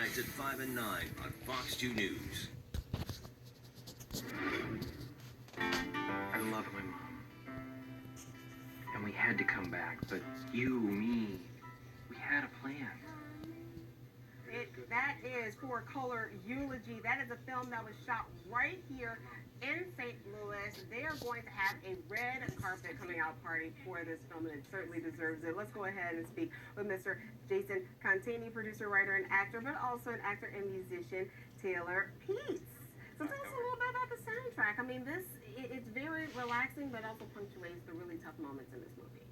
weeknights at 5 and 9 on Fox 2 News. I love my mom. And we had to come back, but you, me, we had a plan. That is for Color Eulogy. That is a film that was shot right here in St. Louis. They are going to have a red carpet coming out party for this film, and it certainly deserves it. Let's go ahead and speak with Mr. Jason Contini, producer, writer, and actor, but also an actor and musician, Taylor Peets. So tell us a little bit about the soundtrack. I mean, it's very relaxing, but also punctuates the really tough moments in this movie.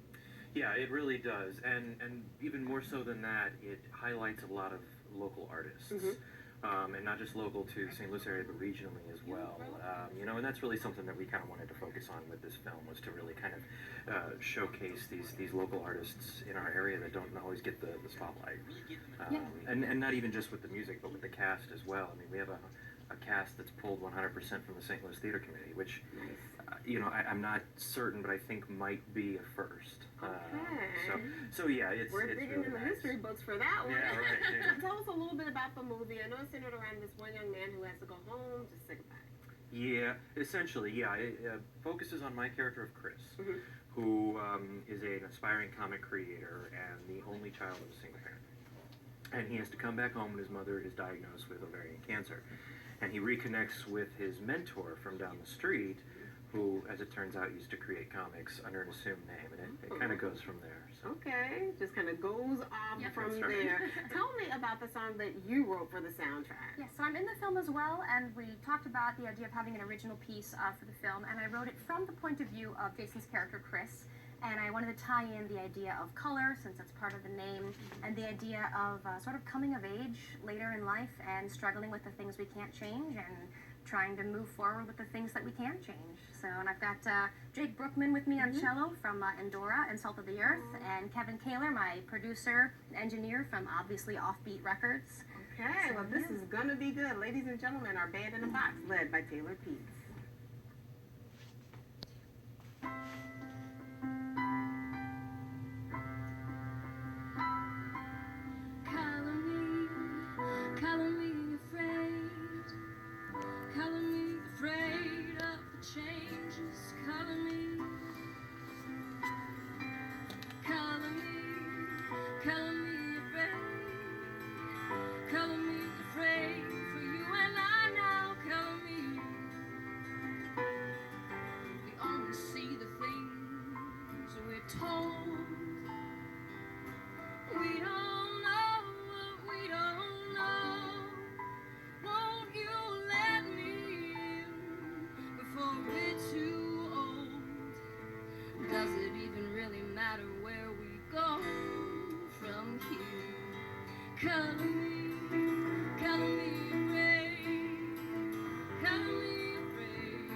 Yeah, it really does, and even more so than that, it highlights a lot of local artists, and not just local to St. Louis area, but regionally as well. And that's really something that we kind of wanted to focus on with this film, was to really kind of showcase these local artists in our area that don't always get the spotlight, and not even just with the music, but with the cast as well. I mean, we have a cast that's pulled 100% from the St. Louis Theater Committee, which, I'm not certain, but I think might be a first. So yeah, it's We're digging really in the nice. history books for that one. Yeah, right. Yeah. Tell us a little bit about the movie. I know it's centered around this one young man who has to go home to say goodbye. Yeah, essentially, yeah. It focuses on my character of Chris, who is an aspiring comic creator and the only child of a single parent. And he has to come back home when his mother is diagnosed with ovarian cancer. And he reconnects with his mentor from down the street, who, as it turns out, used to create comics under an assumed name. And it kind of goes from there. So. Okay, just kind of goes off from there. Tell me about the song that you wrote for the soundtrack. Yes, so I'm in the film as well, and we talked about the idea of having an original piece for the film, and I wrote it from the point of view of Jason's character, Chris, and I wanted to tie in the idea of color, since that's part of the name, and the idea of sort of coming of age later in life and struggling with the things we can't change and trying to move forward with the things that we can change. So, and I've got Jake Brookman with me on cello from Endora and Salt of the Earth, and Kevin Kaler, my producer and engineer from obviously Offbeat Records. Okay, well this is gonna be good. Ladies and gentlemen, our band in a box, led by Taylor Peets. Color me afraid of the changes. Color me afraid for you and I now. Color me. We only see the things we're told. We don't know what we don't know. Won't you let me in before we're too old? Does it even really matter where we go from here? Color me afraid. Color me afraid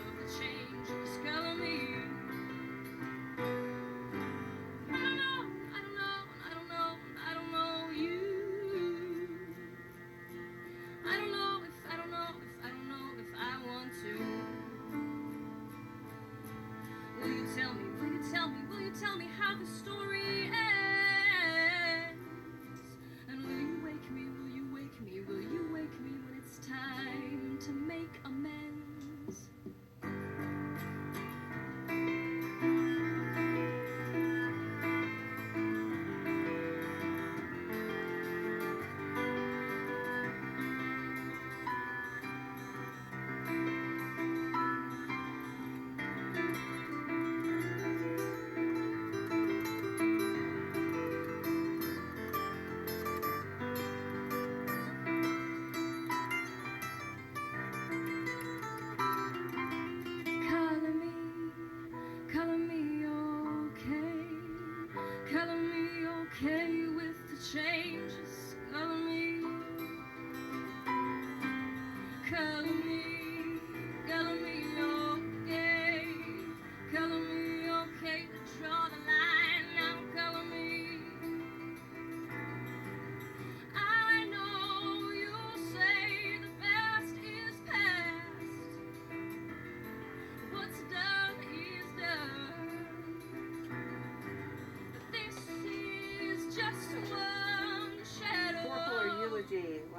of the changes. Color me. I don't know you. I don't know if I want to. Will you tell me how the story ends? And will you wake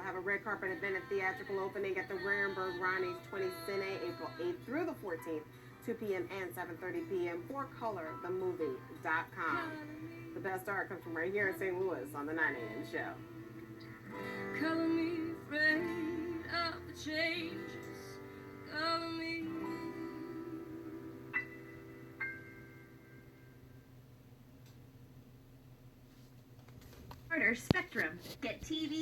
have a red carpet event and theatrical opening at the Rarenburg Ronnie's 20 Cine, April 8th through the 14th, 2 p.m. and 7:30 p.m. for colorthemovie.com. The best art comes from right here in St. Louis on the 9 a.m. show. Color me afraid of the changes. Color me. Spectrum. Get TV